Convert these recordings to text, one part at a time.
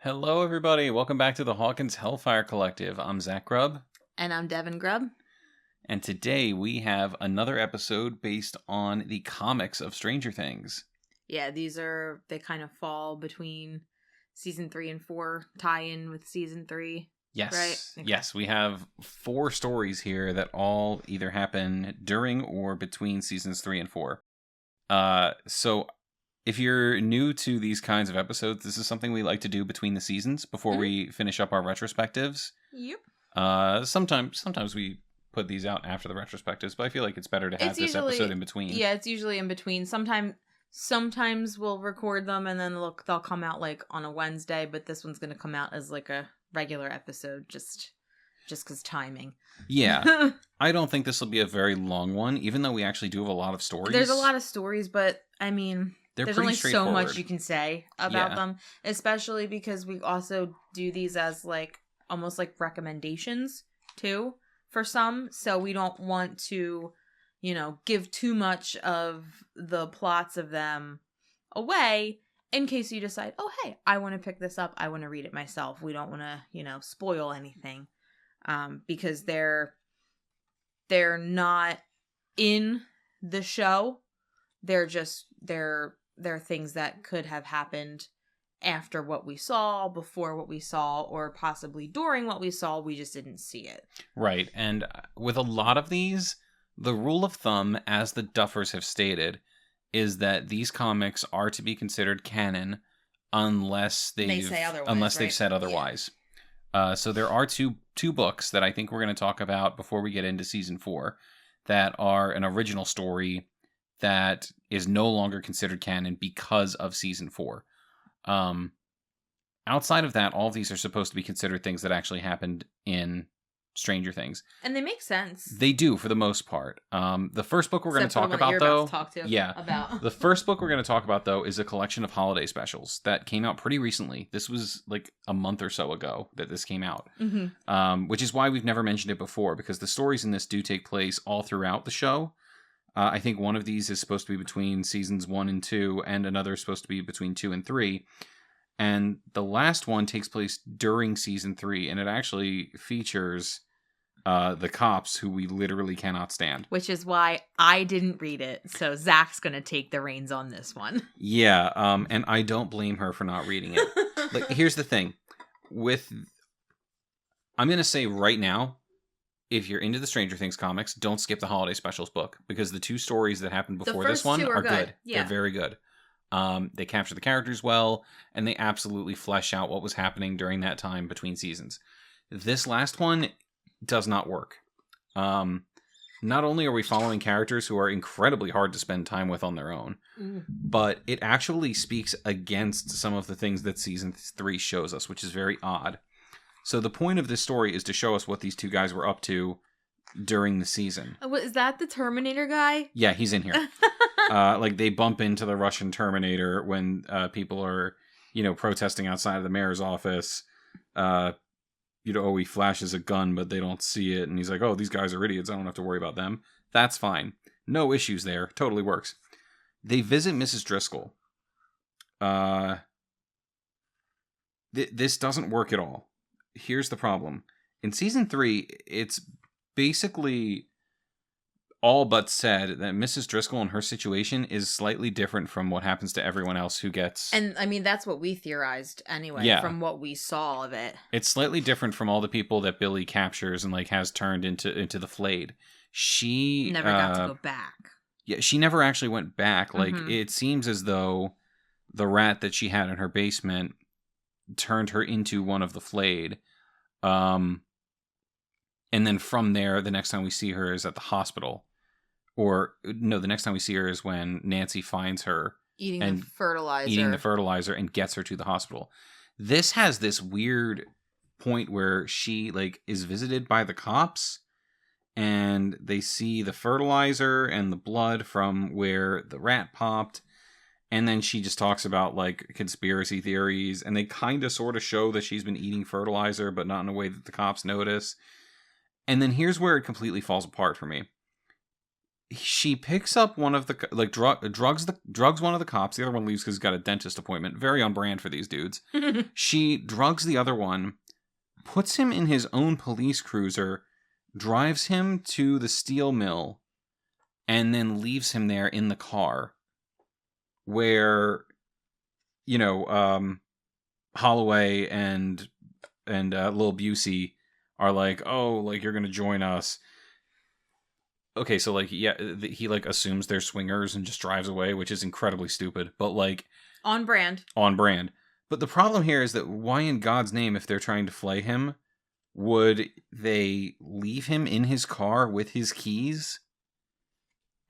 Hello, everybody. Welcome back to the Hawkins Hellfire Collective. I'm Zach Grubb. And I'm Devin Grubb. And today we have another episode based on the comics of Stranger Things. Yeah, they kind of fall between season 3 and 4, tie in with season 3. Yes. Right? Okay. Yes, we have 4 stories here that all either happen during or between seasons 3 and 4. So if you're new to these kinds of episodes, this is something we like to do between the seasons before we finish up our retrospectives. Yep. Sometimes we put these out after the retrospectives, but I feel like it's better to have this episode in between. Yeah, it's usually in between. Sometimes we'll record them and then they'll come out like on a Wednesday, but this one's going to come out as like a regular episode just because timing. Yeah. I don't think this will be a very long one, even though we actually do have a lot of stories. There's a lot of stories, but I mean, there's only so much you can say about them, especially because we also do these as like almost like recommendations too for some. So we don't want to, give too much of the plots of them away in case you decide, oh, hey, I want to pick this up. I want to read it myself. We don't want to, spoil anything because they're not in the show. They're things that could have happened after what we saw, before what we saw, or possibly during what we saw. We just didn't see it. Right. And with a lot of these, the rule of thumb, as the Duffers have stated, is that these comics are to be considered canon unless they've said otherwise. Yeah. So there are two books that I think we're going to talk about before we get into season 4 that are an original story that is no longer considered canon because of season 4. Outside of that, all of these are supposed to be considered things that actually happened in Stranger Things. And they make sense. They do, for the most part. The first book we're going to talk about, though... The first book we're going to talk about, though, is a collection of holiday specials that came out pretty recently. This was like a month or so ago that this came out. Mm-hmm. Which is why we've never mentioned it before, because the stories in this do take place all throughout the show. I think one of these is supposed to be between seasons 1 and 2, and another is supposed to be between 2 and 3. And the last one takes place during season 3, and it actually features the cops, who we literally cannot stand. Which is why I didn't read it, so Zach's going to take the reins on this one. Yeah, and I don't blame her for not reading it. Like, here's the thing. I'm going to say right now, if you're into the Stranger Things comics, don't skip the Holiday Specials book, because the 2 stories that happened before this one are good. Yeah. They're very good. They capture the characters well, and they absolutely flesh out what was happening during that time between seasons. This last one does not work. Not only are we following characters who are incredibly hard to spend time with on their own, but it actually speaks against some of the things that season 3 shows us, which is very odd. So the point of this story is to show us what these 2 guys were up to during the season. Is that the Terminator guy? Yeah, he's in here. Like, they bump into the Russian Terminator when people are, protesting outside of the mayor's office. He flashes a gun, but they don't see it. And he's like, oh, these guys are idiots. I don't have to worry about them. That's fine. No issues there. Totally works. They visit Mrs. Driscoll. This doesn't work at all. Here's the problem. In season 3, it's basically all but said that Mrs. Driscoll and her situation is slightly different from what happens to everyone else who gets... And, I mean, that's what we theorized anyway, from what we saw of it. It's slightly different from all the people that Billy captures and, like, has turned into the Flayed. She... never got to go back. Yeah, she never actually went back. Like, it seems as though the rat that she had in her basement turned her into one of the Flayed. And then from there, the next time we see her is at the hospital. Or, no, the next time we see her is when Nancy finds her eating the fertilizer and gets her to the hospital. This has this weird point where she, like, is visited by the cops, and they see the fertilizer and the blood from where the rat popped. And then she just talks about, like, conspiracy theories, and they kind of sort of show that she's been eating fertilizer, but not in a way that the cops notice. And then here's where it completely falls apart for me. she picks up one of the like drugs one of the cops. The other one leaves because he's got a dentist appointment. Very on brand for these dudes. She drugs the other one, puts him in his own police cruiser, drives him to the steel mill, and then leaves him there in the car, where, you know, Holloway and Lil Busey are like, oh, like, you're gonna join us. Okay, so, like, yeah, he, like, assumes they're swingers and just drives away, which is incredibly stupid, but, like... On brand. On brand. But the problem here is that why in God's name, if they're trying to flay him, would they leave him in his car with his keys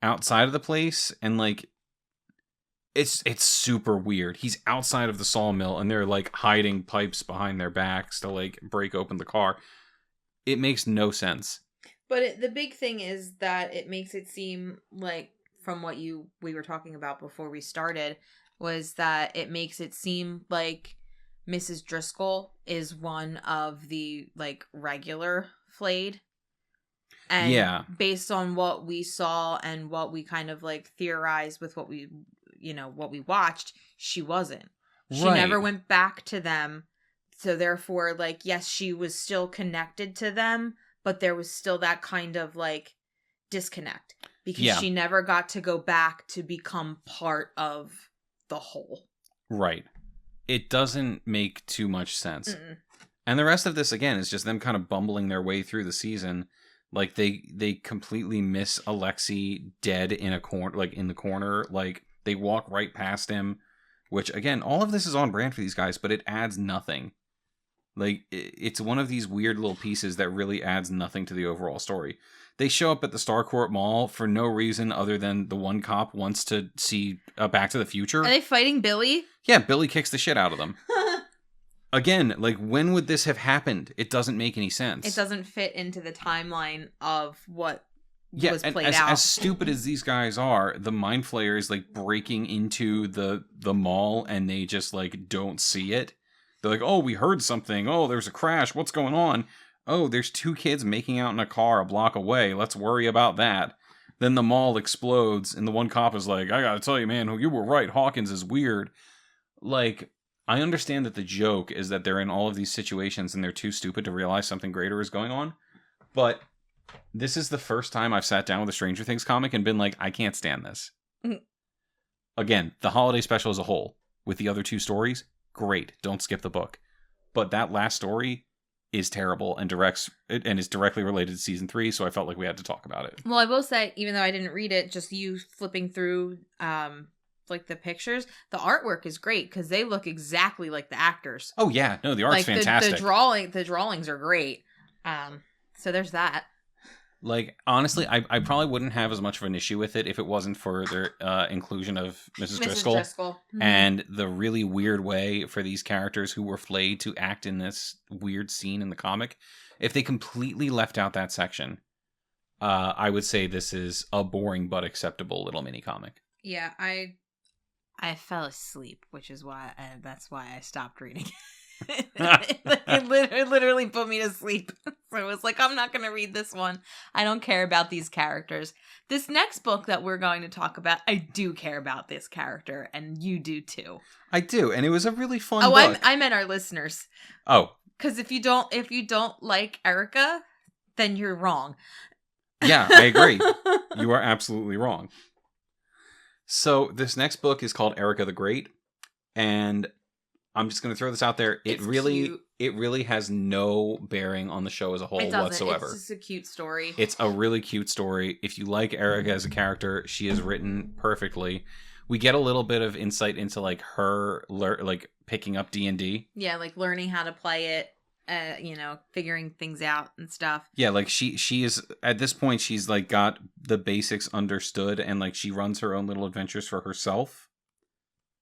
outside of the place? And, like, it's super weird. He's outside of the sawmill, and they're, like, hiding pipes behind their backs to, like, break open the car. It makes no sense. But the big thing is that it makes it seem like, from what we were talking about before we started, was that it makes it seem like Mrs. Driscoll is one of the, like, regular flayed. And yeah, based on what we saw and what we kind of, like, theorized with what we watched, she wasn't. She never went back to them. So therefore, like, yes, she was still connected to them, but there was still that kind of, like, disconnect. Because she never got to go back to become part of the whole. Right. It doesn't make too much sense. Mm-mm. And the rest of this, again, is just them kind of bumbling their way through the season. Like, they completely miss Alexei dead in a corner, like, in the corner. Like, they walk right past him. Which, again, all of this is on brand for these guys, but it adds nothing. Like, it's one of these weird little pieces that really adds nothing to the overall story. They show up at the Starcourt Mall for no reason other than the one cop wants to see Back to the Future. Are they fighting Billy? Yeah, Billy kicks the shit out of them. Again, like, when would this have happened? It doesn't make any sense. It doesn't fit into the timeline of what was played out. As stupid as these guys are, the Mind Flayer is, like, breaking into the mall and they just, like, don't see it. They're like, oh, we heard something. Oh, there's a crash. What's going on? Oh, there's two kids making out in a car a block away. Let's worry about that. Then the mall explodes, and the one cop is like, I gotta tell you, man, you were right. Hawkins is weird. Like, I understand that the joke is that they're in all of these situations and they're too stupid to realize something greater is going on. But this is the first time I've sat down with a Stranger Things comic and been like, I can't stand this. Mm-hmm. Again, the holiday special as a whole, with the other two stories, great. Don't skip the book. But that last story is terrible and is directly related to season 3, so I felt like we had to talk about it. Well, I will say, even though I didn't read it, just you flipping through like the pictures, the artwork is great because they look exactly like the actors. Oh yeah, no, the art's like, fantastic. The drawings are great. So there's that. Like, honestly, I probably wouldn't have as much of an issue with it if it wasn't for their inclusion of Mrs. Driscoll. Mm-hmm. And the really weird way for these characters who were flayed to act in this weird scene in the comic. If they completely left out that section, I would say this is a boring but acceptable little mini comic. Yeah, I fell asleep, which is why that's why I stopped reading. It literally put me to sleep. So it was like, I'm not going to read this one. I don't care about these characters. This next book that we're going to talk about, I do care about this character, and you do too. I do, and it was a really fun book. I meant our listeners. Oh. Because if you don't like Erica, then you're wrong. Yeah, I agree. You are absolutely wrong. So this next book is called Erica the Great, and I'm just going to throw this out there. It really has no bearing on the show as a whole whatsoever. It's just a cute story. It's a really cute story. If you like Erica as a character, she is written perfectly. We get a little bit of insight into like her like picking up D&D. Yeah, like learning how to play it, figuring things out and stuff. Yeah, like she is at this point she's like got the basics understood and like she runs her own little adventures for herself.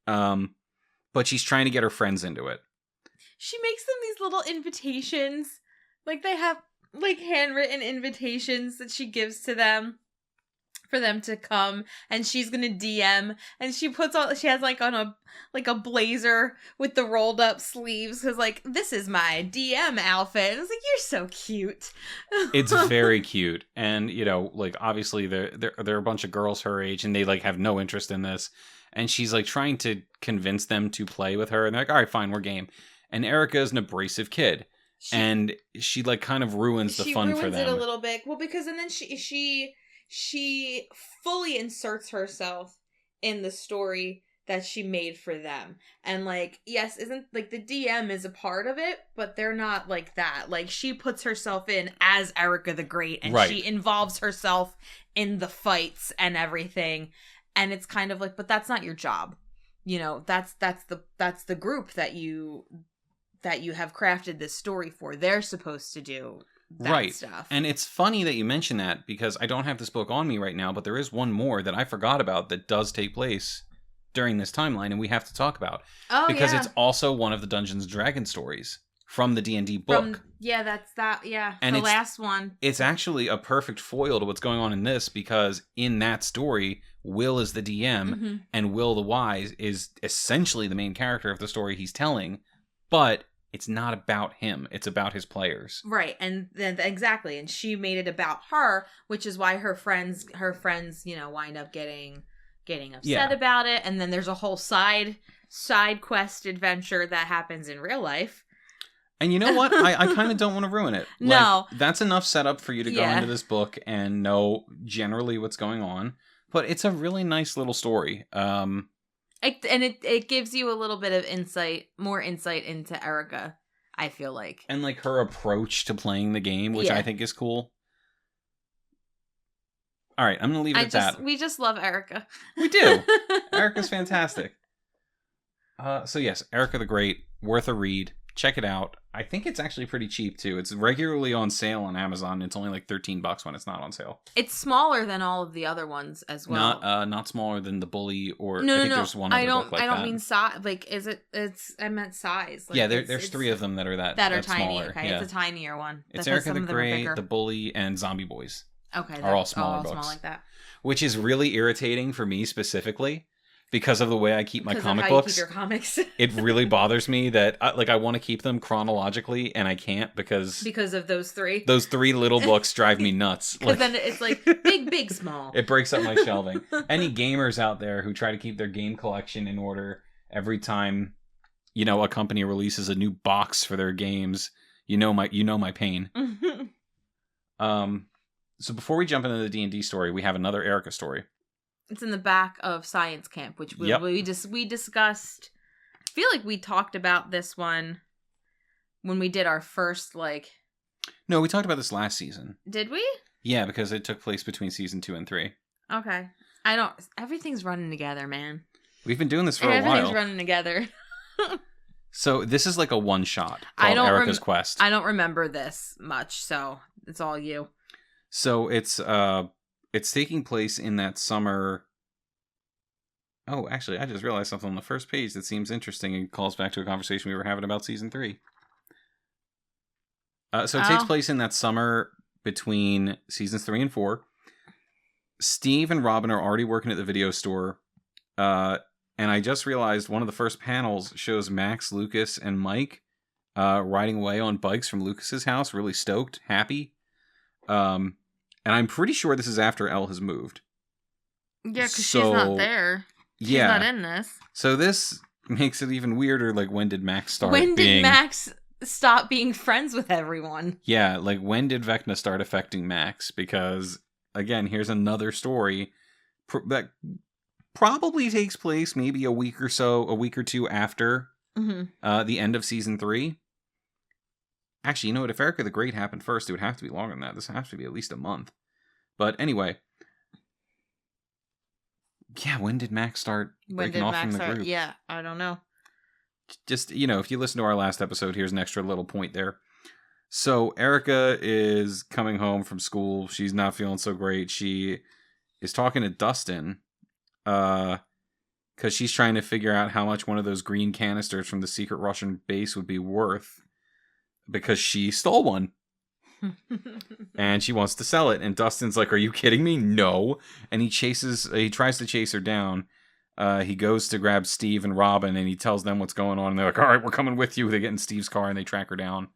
But she's trying to get her friends into it. She makes them these little invitations. Like, they have, like, handwritten invitations that she gives to them for them to come, and she's gonna DM, and she has like on a blazer with the rolled up sleeves, because like, this is my DM outfit. And it's like, you're so cute. It's very cute. And like, obviously there are a bunch of girls her age, and they like have no interest in this, and she's like trying to convince them to play with her, and they're like, all right, fine, we're game. And Erica is an abrasive kid. And she like kind of ruins the fun for them. She ruins it a little bit. Well, because and then she fully inserts herself in the story that she made for them. And like, yes, isn't like the DM is a part of it, but they're not like that. Like, she puts herself in as Erica the Great, and she involves herself in the fights and everything. And it's kind of like, but that's not your job. That's the group that you have crafted this story for. They're supposed to do that stuff. And it's funny that you mention that, because I don't have this book on me right now, but there is one more that I forgot about that does take place during this timeline, and we have to talk about. Oh, because it's also one of the Dungeons & Dragons stories from the D&D book. And the last one. It's actually a perfect foil to what's going on in this, because in that story, Will is the DM, and Will the Wise is essentially the main character of the story he's telling, but it's not about him. It's about his players. Right. And then exactly. And she made it about her, which is why her friends, wind up getting upset about it. And then there's a whole side quest adventure that happens in real life. And you know what? I kind of don't want to ruin it. No. Like, that's enough setup for you to go into this book and know generally what's going on. But it's a really nice little story. It gives you a little bit of more insight into Erica, I feel like. And like her approach to playing the game, which I think is cool. All right, I'm going to leave it at that. We just love Erica. We do. Erica's fantastic. So yes, Erica the Great, worth a read. Check it out. I think it's actually pretty cheap too. It's regularly on sale on Amazon. It's only like $13 when it's not on sale. It's smaller than all of the other ones as well. Not smaller than the Bully or I think there's one other book like that. I don't mean size. Like, is it? I meant size. Like, yeah, there's three of them that are that are tiny. Smaller. Okay, yeah. it's a tinier one. It's Erica the Great, the Bully, and Zombie Boys. Okay, are all smaller books, small like that. Which is really irritating for me specifically. Because of the way I keep my comic books, you keep your comics. It really bothers me that I want to keep them chronologically and I can't because of those three. Those three little books drive me nuts. Because then it's like big, small. It breaks up my shelving. Any gamers out there who try to keep their game collection in order every time, a company releases a new box for their games, you know my pain. So before we jump into the D&D story, we have another Erica story. It's in the back of Science Camp, which we discussed. I feel like we talked about this one when we did our first, No, we talked about this last season. Did we? Yeah, because it took place between season 2 and 3. Okay. Everything's running together, man. We've been doing this for a while. Everything's running together. So this is like a one-shot called Erica's Quest. I don't remember this much, so it's all you. So it's taking place in that summer. Oh, actually, I just realized something on the first page that seems interesting and calls back to a conversation we were having about season 3. So it takes place in that summer between seasons 3 and 4. Steve and Robin are already working at the video store. And I just realized one of the first panels shows Max, Lucas, and Mike riding away on bikes from Lucas's house, really stoked, happy. And I'm pretty sure this is after Elle has moved. Yeah, because she's not there. She's not in this. So this makes it even weirder. Like, when did Max start Max stop being friends with everyone? Yeah, like, when did Vecna start affecting Max? Because, again, here's another story that probably takes place maybe a week or two after the end of season 3. Actually, you know what? If Erica the Great happened first, it would have to be longer than that. This has to be at least a month. But anyway. Yeah, when did Max start breaking off from the group? Yeah, I don't know. Just, if you listen to our last episode, here's an extra little point there. So, Erica is coming home from school. She's not feeling so great. She is talking to Dustin. Because she's trying to figure out how much one of those green canisters from the secret Russian base would be worth. Because she stole one. And she wants to sell it. And Dustin's like, are you kidding me? No. And he tries to chase her down. He goes to grab Steve and Robin, and he tells them what's going on. And they're like, all right, we're coming with you. They get in Steve's car, and they track her down.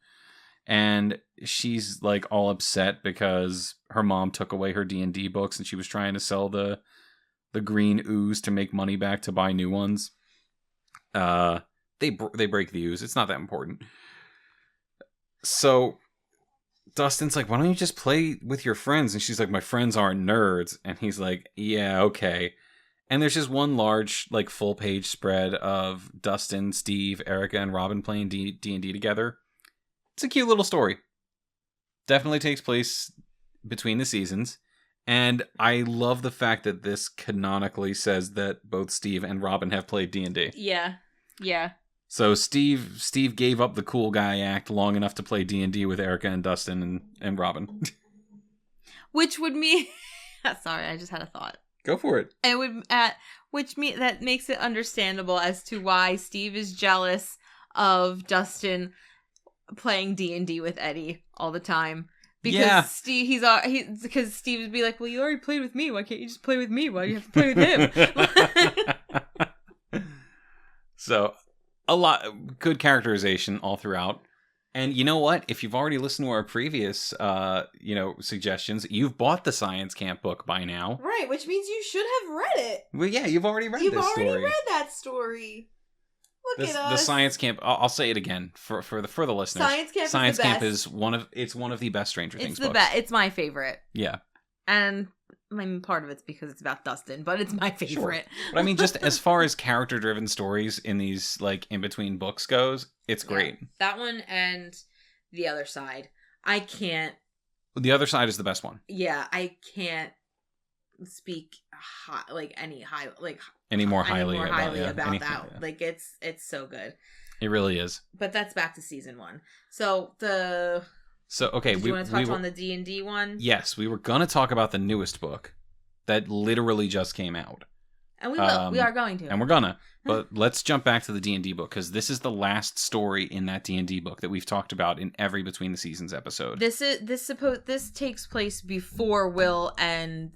And she's like all upset because her mom took away her D&D books, and she was trying to sell the green ooze to make money back to buy new ones. They break the ooze. It's not that important. So Dustin's like, why don't you just play with your friends? And she's like, my friends aren't nerds. And he's like, yeah, okay. And there's just one large, like, full-page spread of Dustin, Steve, Erica, and Robin playing D&D together. It's a cute little story. Definitely takes place between the seasons. And I love the fact that this canonically says that both Steve and Robin have played D&D. Yeah. Yeah. So Steve gave up the cool guy act long enough to play D&D with Erica and Dustin and Robin. Which would mean... Sorry, I just had a thought. Go for it. It would, that makes it understandable as to why Steve is jealous of Dustin playing D&D with Eddie all the time. Because Steve, because Steve would be like, well, you already played with me. Why can't you just play with me? Why do you have to play with him? So, a lot good characterization all throughout. And you know what? If you've already listened to our previous, suggestions, you've bought the Science Camp book by now. Right, which means you should have read it. Well, yeah, you've already read this story. You've already read that story. Look at us. The Science Camp. I'll say it again for the listeners. Science Camp is one of the best Stranger Things books. It's my favorite. Yeah. And I mean, part of it's because it's about Dustin, but it's my favorite. Sure. But I mean, just as far as character-driven stories in these, like, in-between books goes, it's great. That one and The Other Side. I can't... The Other Side is the best one. Yeah, I can't speak any more highly about that. Yeah. Like, it's so good. It really is. But that's back to season 1. So, okay, do you want to touch on the D&D one? Yes, we were going to talk about the newest book that literally just came out. And we will. We are going to. And we're gonna. But let's jump back to the D&D book, because this is the last story in that D&D book that we've talked about in every Between the Seasons episode. This takes place before Will and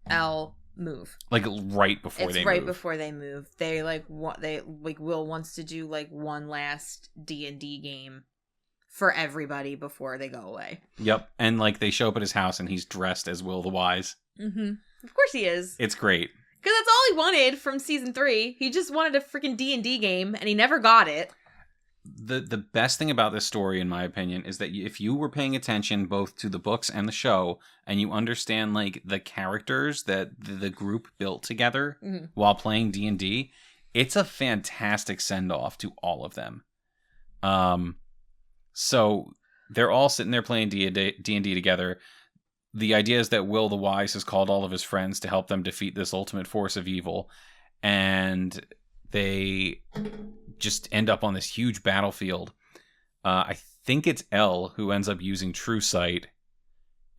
Elle move. Like right before they move. It's right before they move. Will wants to do like one last D&D game for everybody before they go away. Yep. And like they show up at his house and he's dressed as Will the Wise. Mm-hmm. Of course he is. It's great. Because that's all he wanted from season 3. He just wanted a freaking D&D game and he never got it. The best thing about this story, in my opinion, is that if you were paying attention both to the books and the show, and you understand like the characters that the group built together while playing D&D, it's a fantastic send-off to all of them. So they're all sitting there playing D&D together. The idea is that Will the Wise has called all of his friends to help them defeat this ultimate force of evil, and they just end up on this huge battlefield. I think it's Elle who ends up using True Sight,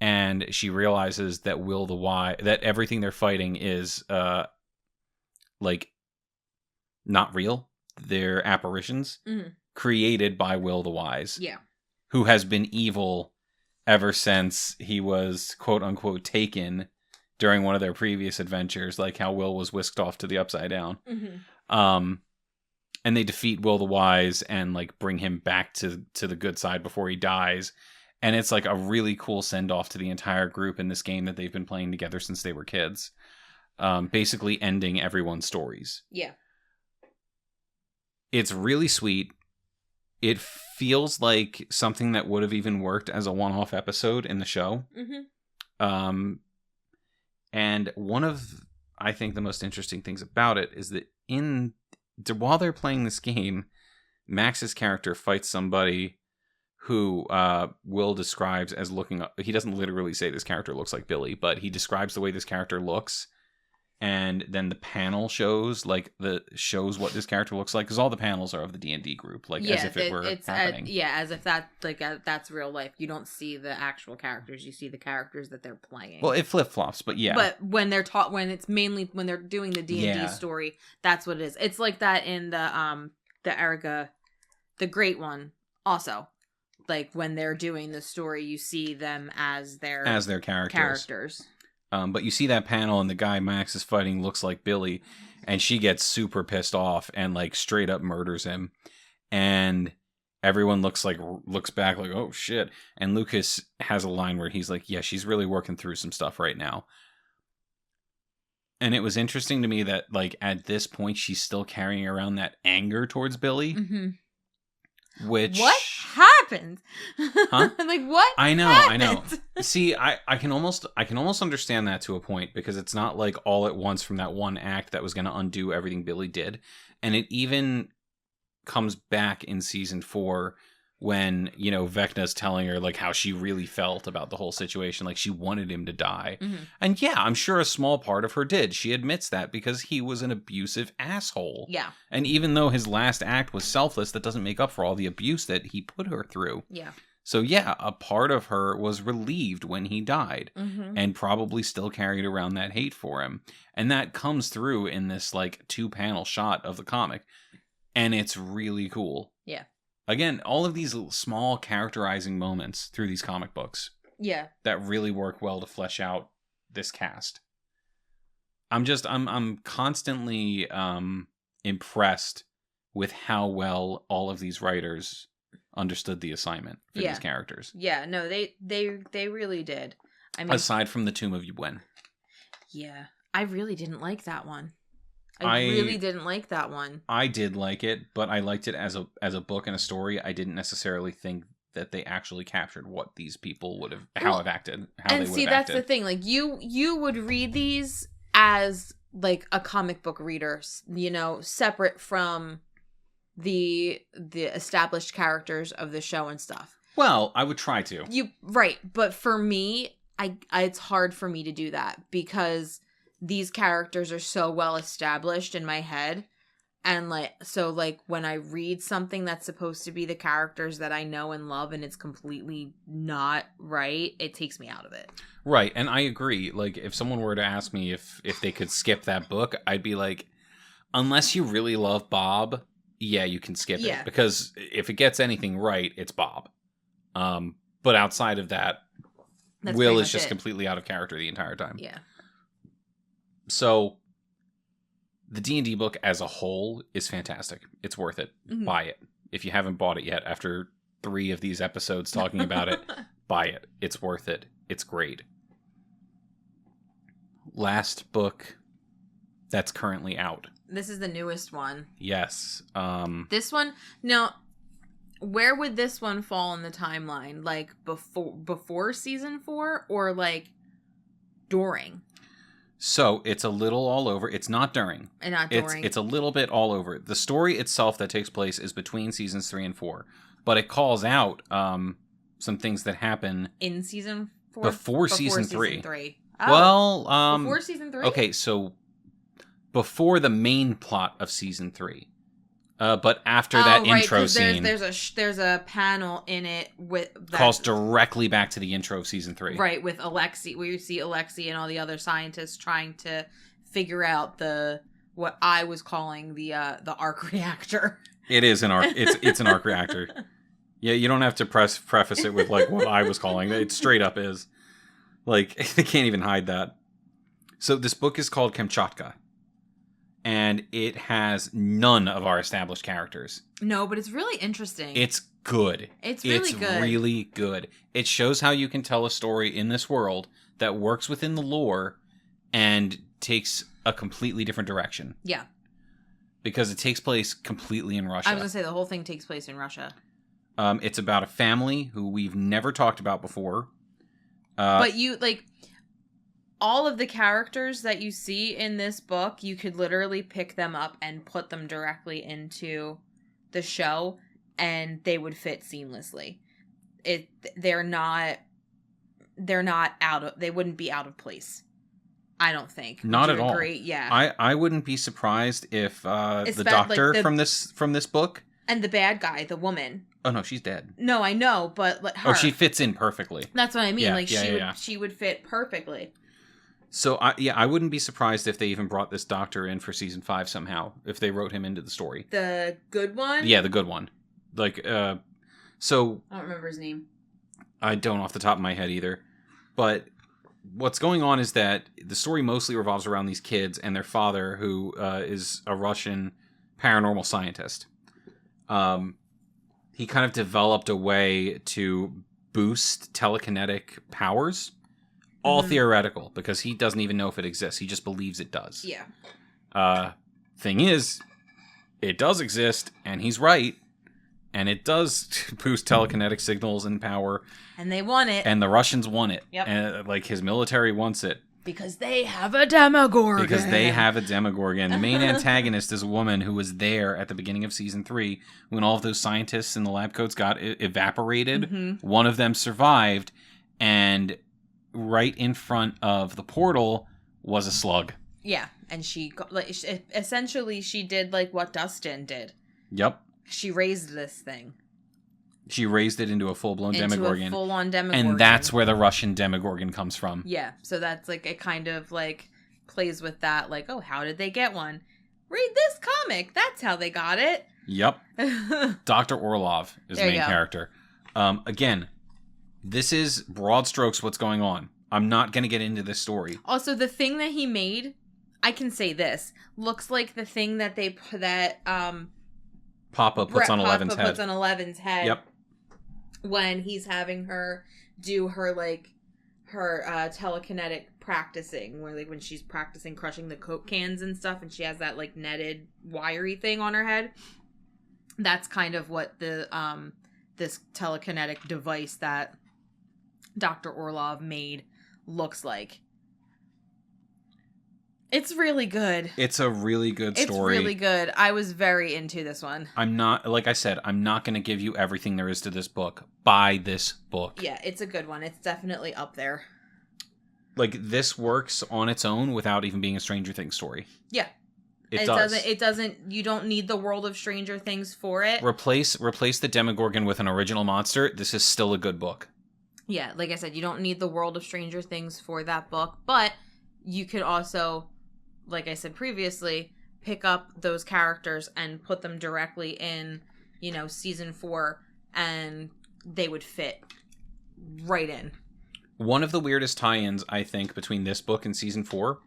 and she realizes that Will the Wise, that everything they're fighting is like not real. They're apparitions created by Will the Wise. Yeah. Who has been evil ever since he was quote unquote taken during one of their previous adventures, like how Will was whisked off to the Upside Down. And they defeat Will the Wise and like bring him back to the good side before he dies. And it's like a really cool send off to the entire group in this game that they've been playing together since they were kids. Basically ending everyone's stories. Yeah. It's really sweet. It feels like something that would have even worked as a one-off episode in the show. And one of, I think, the most interesting things about it is that while they're playing this game, Max's character fights somebody who Will describes as looking... He doesn't literally say this character looks like Billy, but he describes the way this character looks. And then the panel shows what this character looks like, because all the panels are of the D&D group, as if it were happening. As if that that's real life. You don't see the actual characters; you see the characters that they're playing. Well, it flip flops, but yeah. But when they're when they're doing the D&D story, that's what it is. It's like that in the Erica, the Great one, also. like when they're doing the story, you see them as their characters. But you see that panel, and the guy Max is fighting looks like Billy, and she gets super pissed off and like straight up murders him, and everyone looks back like, oh shit. And Lucas has a line where he's like, yeah, she's really working through some stuff right now. And it was interesting to me that like at this point she's still carrying around that anger towards Billy. Mm-hmm. Which what happened? Huh? Like what? I know. See, I can almost understand that to a point, because it's not like all at once from that one act that was going to undo everything Billy did. And it even comes back in season 4 when, you know, Vecna's telling her like how she really felt about the whole situation, like she wanted him to die. Mm-hmm. And yeah, I'm sure a small part of her did. She admits that because he was an abusive asshole. Yeah. And even though his last act was selfless, that doesn't make up for all the abuse that he put her through. Yeah. So yeah, a part of her was relieved when he died, and probably still carried around that hate for him. And that comes through in this like 2-panel shot of the comic. And it's really cool. Yeah. Again, all of these small characterizing moments through these comic books. Yeah. That really work well to flesh out this cast. I'm constantly impressed with how well all of these writers understood the assignment for these characters. Yeah, no, they really did. I mean, aside from the Tomb of Yuen. Yeah. I really didn't like that one. I really didn't like that one. I did like it, but I liked it as a book and a story. I didn't necessarily think that they actually captured what these people would have, how they would have acted. And see, that's the thing. Like you would read these as like a comic book reader, you know, separate from the established characters of the show and stuff. Well, I would try to. Right, but for me, I it's hard for me to do that because these characters are so well established in my head. And so when I read something that's supposed to be the characters that I know and love and it's completely not right, it takes me out of it. Right. And I agree. Like if someone were to ask me if they could skip that book, I'd be like, unless you really love Bob, yeah, you can skip it. Because if it gets anything right, it's Bob. But outside of that, Will is just completely out of character the entire time. Yeah. So the D&D book as a whole is fantastic. It's worth it. Mm-hmm. Buy it. If you haven't bought it yet after 3 of these episodes talking about it, buy it. It's worth it. It's great. Last book that's currently out. This is the newest one. Yes. This one, now, where would this one fall in the timeline? Like before season 4 or like during? So it's a little all over. It's not during. And not during. It's a little bit all over. The story itself that takes place is between seasons 3 and 4, but it calls out some things that happen in season 4 before season 3. Oh, well, before season 3. Okay, so before the main plot of season 3. But after that intro scene, there's a panel in it with that calls directly back to the intro of season 3. Right, with Alexi, where you see Alexi and all the other scientists trying to figure out what I was calling the arc reactor. It is an arc. It's an arc reactor. Yeah, you don't have to preface it with like what I was calling it. It straight up is. Like they can't even hide that. So this book is called Kamchatka. And it has none of our established characters. No, but it's really interesting. It's good. It's really good. It shows how you can tell a story in this world that works within the lore and takes a completely different direction. Yeah. Because it takes place completely in Russia. I was going to say the whole thing takes place in Russia. It's about a family who we've never talked about before. But you, all of the characters that you see in this book, you could literally pick them up and put them directly into the show and they would fit seamlessly. They wouldn't be out of place. I don't think. Not at all. Yeah. I wouldn't be surprised if the doctor from this book and the bad guy, the woman. Oh no, she's dead. No, I know, but her. Oh, she fits in perfectly. That's what I mean. She would fit perfectly. So, I wouldn't be surprised if they even brought this doctor in for season 5 somehow, if they wrote him into the story. The good one? Yeah, the good one. So I don't remember his name. I don't off the top of my head either. But what's going on is that the story mostly revolves around these kids and their father, who is a Russian paranormal scientist. He kind of developed a way to boost telekinetic powers. All theoretical, because he doesn't even know if it exists. He just believes it does. Yeah. Thing is, it does exist, and he's right. And it does boost telekinetic signals and power. And they want it. And the Russians want it. Yep. And, his military wants it. Because they have a Demogorgon. The main antagonist is a woman who was there at the beginning of season 3 when all of those scientists in the lab coats got evaporated. Mm-hmm. One of them survived, and right in front of the portal was a slug. Yeah, and she essentially did what Dustin did. Yep. She raised this thing. She raised it into a full-blown Demogorgon. Into a full-on Demogorgon. And that's where the Russian Demogorgon comes from. Yeah, so that's it kind of plays with that, oh, how did they get one? Read this comic. That's how they got it. Yep. Dr. Orlov is the main character. Again, this is broad strokes what's going on. I'm not going to get into this story. Also, the thing that he made, I can say this, looks like the thing that Papa puts on Eleven's head. Puts on Eleven's head. Yep. When he's having her do her telekinetic practicing, where when she's practicing crushing the Coke cans and stuff, and she has that netted wiry thing on her head. That's kind of what the this telekinetic device that Dr. Orlov made looks like. It's really good. It's a really good story. It's really good. I was very into this one. I'm not, like I said, I'm not going to give you everything there is to this book. Buy this book. Yeah, it's a good one. It's definitely up there. This works on its own without even being a Stranger Things story. Yeah. It does. It doesn't, you don't need the world of Stranger Things for it. Replace the Demogorgon with an original monster. This is still a good book. Yeah, like I said, you don't need the world of Stranger Things for that book, but you could also, like I said previously, pick up those characters and put them directly in, season 4, and they would fit right in. One of the weirdest tie-ins, I think, between this book and season 4,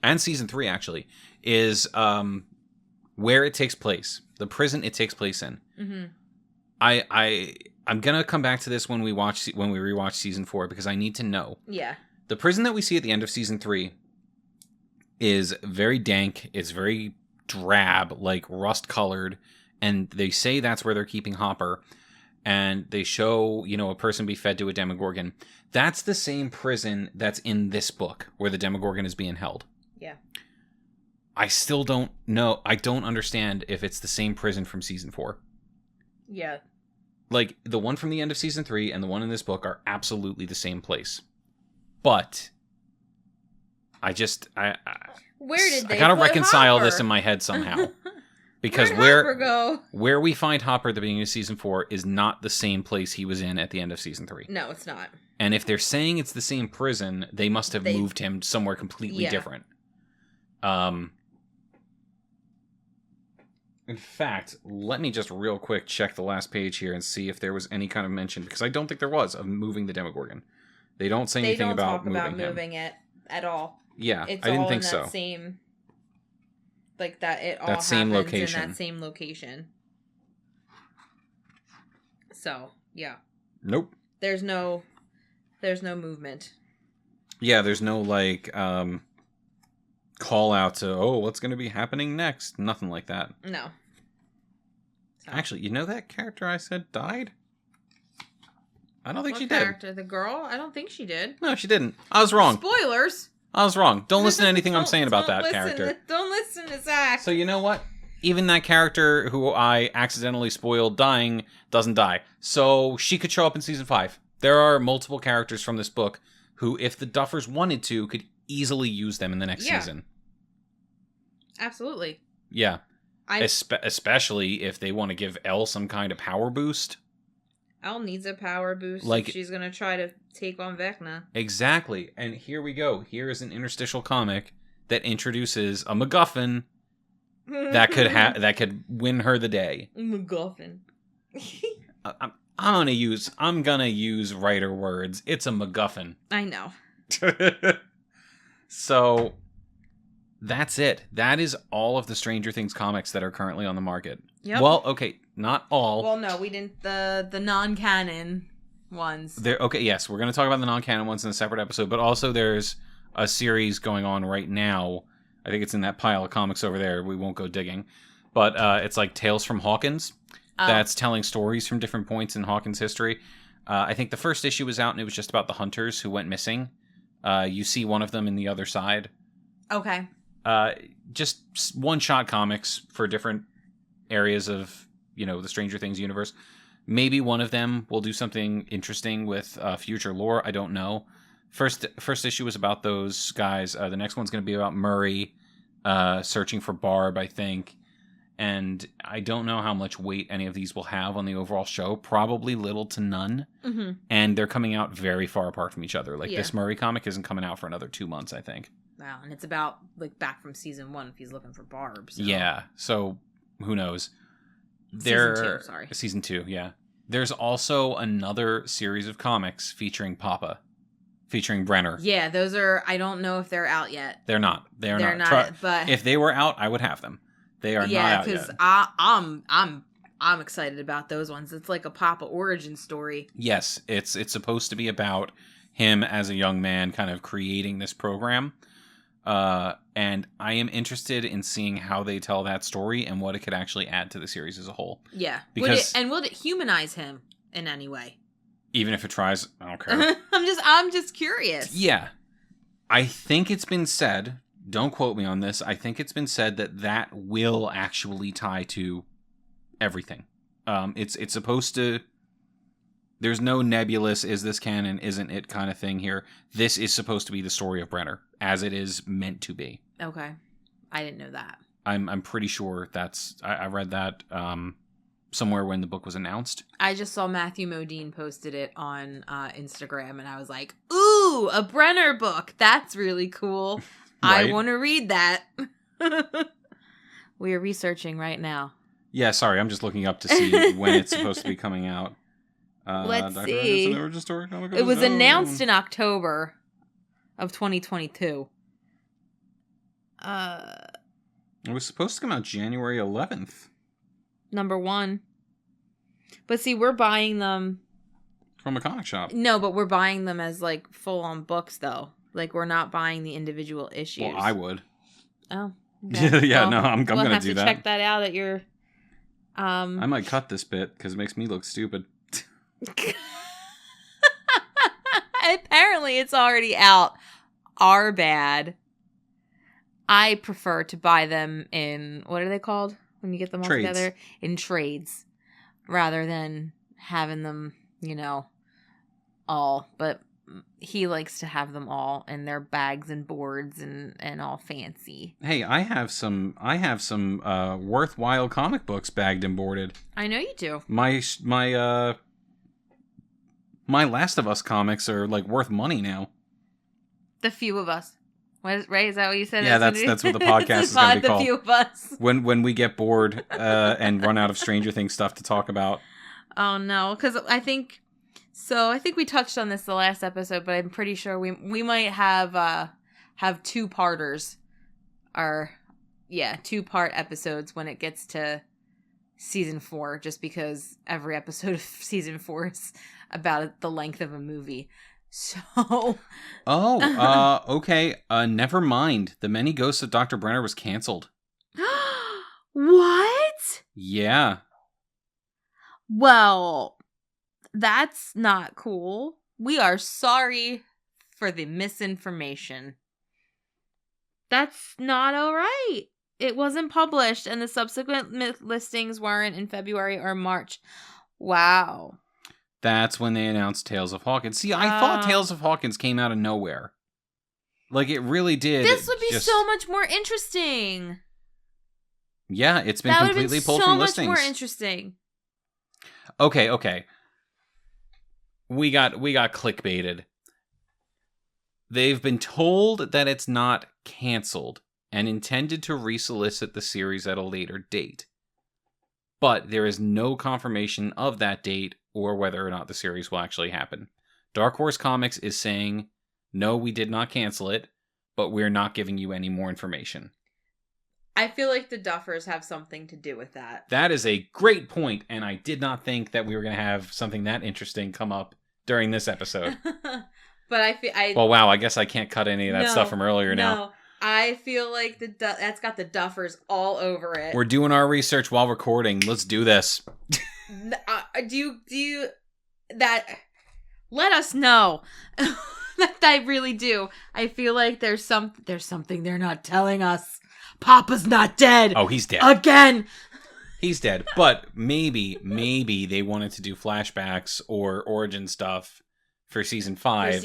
and season 3 actually, is where it takes place, the prison it takes place in. Mm-hmm. I'm gonna come back to this when we rewatch season 4, because I need to know. Yeah. The prison that we see at the end of season 3 is very dank. It's very drab, rust-colored, and they say that's where they're keeping Hopper. And they show, a person be fed to a Demogorgon. That's the same prison that's in this book, where the Demogorgon is being held. Yeah. I still don't know. I don't understand if it's the same prison from season 4. Yeah. The one from the end of season 3 and the one in this book are absolutely the same place. But I where did they gotta put reconcile Hopper? this in my head somehow. Because where we find Hopper at the beginning of season 4 is not the same place he was in at the end of season 3. No, it's not. And if they're saying it's the same prison, they must have moved him somewhere completely different. In fact, let me just real quick check the last page here and see if there was any kind of mention, because I don't think there was, of moving the Demogorgon. They don't say anything about moving him. They don't talk about moving it at all. Yeah, it's I didn't all think in so. That same, that it all that same happens location. In that same location. So, yeah. Nope. There's no movement. Yeah, there's no call out to, what's going to be happening next? Nothing like that. No. So. Actually, that character I said died? I don't think she character? did. The girl? I don't think she did. No, she didn't. I was wrong. Spoilers! I was wrong. Don't listen to anything I'm saying about that character. Don't listen to Zach. So you know what? Even that character who I accidentally spoiled dying doesn't die. So she could show up in season 5. There are multiple characters from this book who, if the Duffers wanted to, could easily use them in the next season. Absolutely. Yeah. Especially if they want to give Elle some kind of power boost. Elle needs a power boost if she's going to try to take on Vecna. Exactly. And here we go. Here is an interstitial comic that introduces a MacGuffin that could win her the day. MacGuffin. I'm gonna use writer words. It's a MacGuffin. I know. So that's it. That is all of the Stranger Things comics that are currently on the market. Yep. Well, okay, not all. Well, no, we didn't. The non-canon ones. Yes, we're going to talk about the non-canon ones in a separate episode, but also there's a series going on right now. I think it's in that pile of comics over there. We won't go digging. But it's like Tales from Hawkins. That's telling stories from different points in Hawkins' history. I think the first issue was out, and it was just about the hunters who went missing. You see one of them in the other side. Okay. Just one-shot comics for different areas of, the Stranger Things universe. Maybe one of them will do something interesting with future lore. I don't know. First issue was about those guys. The next one's going to be about Murray searching for Barb, I think. And I don't know how much weight any of these will have on the overall show. Probably little to none. Mm-hmm. And they're coming out very far apart from each other. Like, this Murray comic isn't coming out for another 2 months, I think. Wow, and it's about, back from season 1 if he's looking for Barb. So. Yeah, so who knows? Season 2, yeah. There's also another series of comics featuring Papa. Featuring Brenner. Yeah, those are, I don't know if they're out yet. They're not. They're not. But if they were out, I would have them. They are not out yet. Yeah, because I'm excited about those ones. It's like a Papa origin story. Yes, it's supposed to be about him as a young man kind of creating this program. And I am interested in seeing how they tell that story and what it could actually add to the series as a whole. Yeah. Will it humanize him in any way? Even if it tries, I don't care. I'm just curious. Yeah. I think it's been said, don't quote me on this, I think it's been said that will actually tie to everything. It's supposed to, there's no nebulous, is this canon, isn't it kind of thing here. This is supposed to be the story of Brenner, as it is meant to be. Okay. I didn't know that. I'm pretty sure I read that somewhere when the book was announced. I just saw Matthew Modine posted it on Instagram, and I was like, ooh, a Brenner book. That's really cool. Right? I want to read that. We are researching right now. Yeah, sorry. I'm just looking up to see when it's supposed to be coming out. Let's see. It was announced in October of 2022. It was supposed to come out January 11th. Number 1. But see, we're buying them from a comic shop. No, but we're buying them as full-on books, though. We're not buying the individual issues. Well, I would. Oh. Okay. Yeah, well, no, I'm going to do that. We'll have to check that out at your... I might cut this bit because it makes me look stupid. Apparently, it's already out. Our bad. I prefer to buy them in, what are they called when you get them all together? In trades, rather than having them, all. But he likes to have them all in their bags and boards and all fancy. Hey, I have some worthwhile comic books bagged and boarded. I know you do. My Last of Us comics are worth money now. The Few of Us. Right? Is that what you said? Yeah, that's what the podcast is going to be called. The Few of Us. When we get bored and run out of Stranger Things stuff to talk about. Oh no, because I think we touched on this the last episode, but I'm pretty sure we might have 2-parters, or 2-part episodes when it gets to season 4, just because every episode of season 4 is about the length of a movie. So. Okay. Never mind. The Many Ghosts of Dr. Brenner was canceled. What? Yeah. Well, that's not cool. We are sorry for the misinformation. That's not all right. It wasn't published, and the subsequent listings weren't in February or March. Wow. That's when they announced Tales of Hawkins. See, I thought Tales of Hawkins came out of nowhere. It really did. This would be so much more interesting. Yeah, it's been completely pulled from listings. So much more interesting. Okay. We got clickbaited. They've been told that it's not canceled and intended to resolicit the series at a later date. but there is no confirmation of that date or whether or not the series will actually happen. Dark Horse Comics is saying, no, we did not cancel it, but we're not giving you any more information. I feel like the Duffers have something to do with that. That is a great point, and I did not think that we were going to have something that interesting come up during this episode. But well, wow, I guess I can't cut any of that stuff from earlier now. I feel like that's got the Duffers all over it. We're doing our research while recording. Let's do this. Do you that? Let us know. I really do. I feel like there's something they're not telling us. Papa's not dead. Oh, he's dead again. He's dead. But maybe they wanted to do flashbacks or origin stuff for season 5.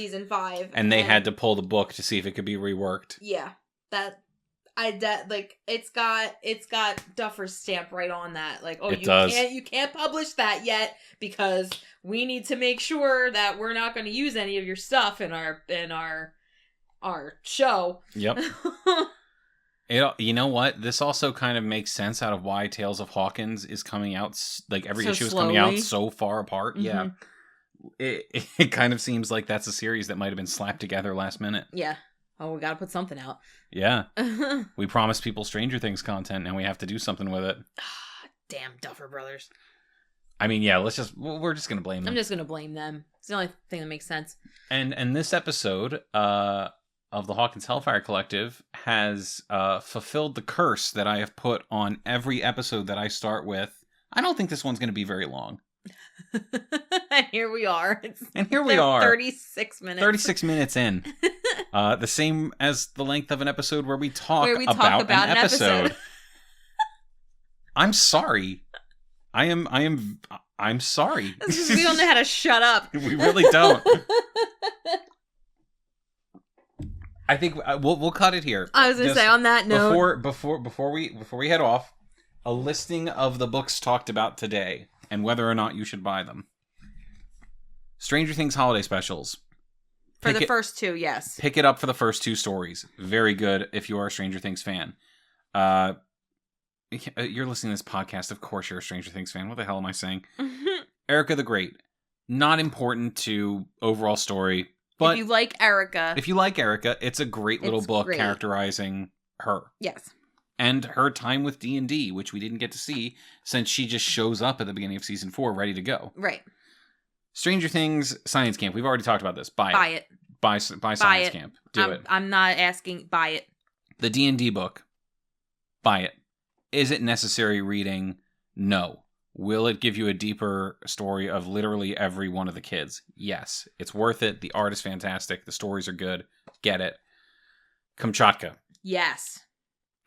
And they had to pull the book to see if it could be reworked. Yeah. It's got Duffer's stamp right on that. Like, oh, you can't publish that yet because we need to make sure that we're not going to use any of your stuff in our show. Yep. You know what? This also kind of makes sense out of why Tales of Hawkins is coming out, like every issue is coming out so far apart. Mm-hmm. Yeah. It kind of seems like that's a series that might have been slapped together last minute. Yeah. Oh, we gotta put something out. Yeah. We promised people Stranger Things content, and we have to do something with it. Damn Duffer Brothers. I mean, yeah, we're just gonna blame them. I'm just gonna blame them. It's the only thing that makes sense. And this episode, of the Hawkins Hellfire Collective has fulfilled the curse that I have put on every episode that I start with. I don't think this one's going to be very long. And here we are. 36 minutes. 36 minutes in. The same as the length of an episode where we talk about an episode. I'm sorry. I'm sorry. We don't know how to shut up. We really don't. I think we'll cut it here. I was going to say on that note, before we head off, a listing of the books talked about today and whether or not you should buy them. Stranger Things holiday specials. For the first 2, yes. Pick it up for the first 2 stories. Very good if you are a Stranger Things fan. You're listening to this podcast, of course you're a Stranger Things fan. What the hell am I saying? Erica the Great. Not important to overall story. But if you like Erica, it's a great little book characterizing her. Yes. And her time with D&D, which we didn't get to see since she just shows up at the beginning of season 4 ready to go. Right. Stranger Things Science Camp. We've already talked about this. Buy it. Buy Science Camp. Do it. I'm not asking. Buy it. The D&D book. Buy it. Is it necessary reading? No. Will it give you a deeper story of literally every one of the kids? Yes. It's worth it. The art is fantastic. The stories are good. Get it. Kamchatka. Yes.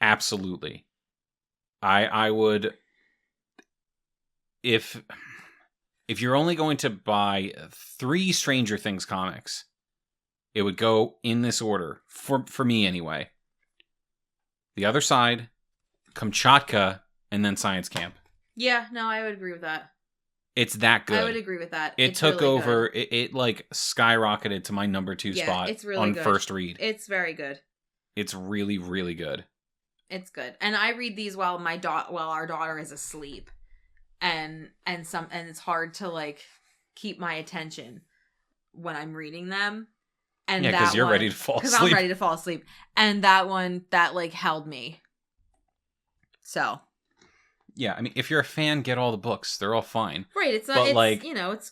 Absolutely. I would... If you're only going to buy 3 Stranger Things comics, it would go in this order. For me, anyway. The Other Side, Kamchatka, and then Science Camp. Yeah, no, I would agree with that. It's that good. I would agree with that. It took really over. It like skyrocketed to my number 2 spot it's really on good. First read. It's very good. It's really, really good. It's good, and I read these while our daughter is asleep, and it's hard to like keep my attention when I'm reading them. And yeah, because you're ready to fall asleep. Because I'm ready to fall asleep, and that one that like held me. So. Yeah, I mean, if you're a fan, get all the books. They're all fine. Right, it's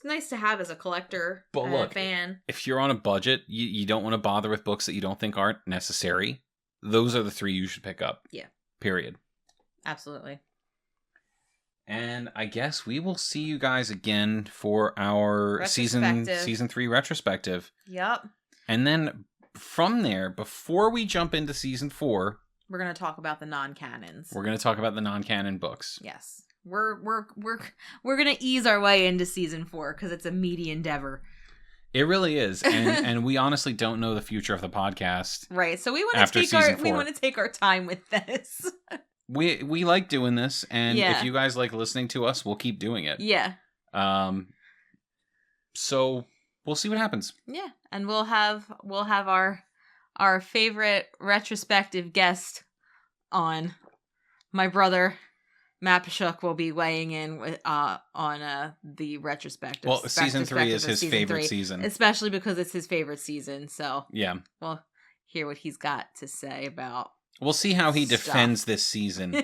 nice to have as a collector, a fan. If you're on a budget, you don't want to bother with books that you don't think aren't necessary. Those are the 3 you should pick up. Yeah. Period. Absolutely. And I guess we will see you guys again for our season 3 retrospective. Yep. And then from there, before we jump into season 4... We're going to talk about the non-canons. We're going to talk about the non-canon books. Yes. We're going to ease our way into season 4 because it's a meaty endeavor. It really is. And we honestly don't know the future of the podcast. Right. So we want to take our time with this. We like doing this, and if you guys like listening to us, we'll keep doing it. Yeah. So we'll see what happens. Yeah. And we'll have our favorite retrospective guest on, my brother, Mapashuk will be weighing in with, on the retrospective. Well, season 3 is his favorite season. Especially because it's his favorite season, so... Yeah. We'll hear what he's got to say about... We'll see how he defends this season.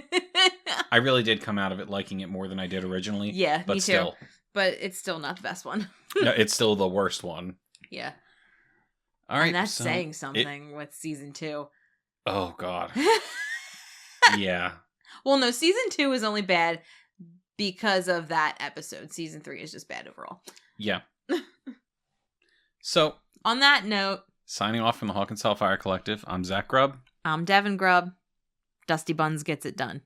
I really did come out of it liking it more than I did originally. Yeah, but me still. too. But it's still not the best one. No, it's still the worst one. Yeah. All right. And that's saying something with season 2. Oh, God. Yeah. Well, no, season 2 is only bad because of that episode. Season 3 is just bad overall. Yeah. So. On that note. Signing off from the Hawkins Hellfire Collective, I'm Zach Grubb. I'm Devin Grubb. Dusty Buns gets it done.